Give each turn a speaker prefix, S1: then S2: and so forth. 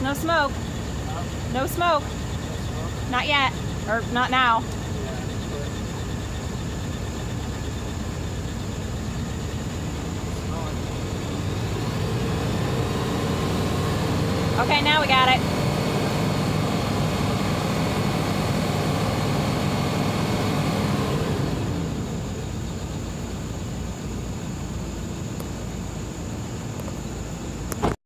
S1: no smoke. No smoke. Not yet. Or not now. Okay, now we got it.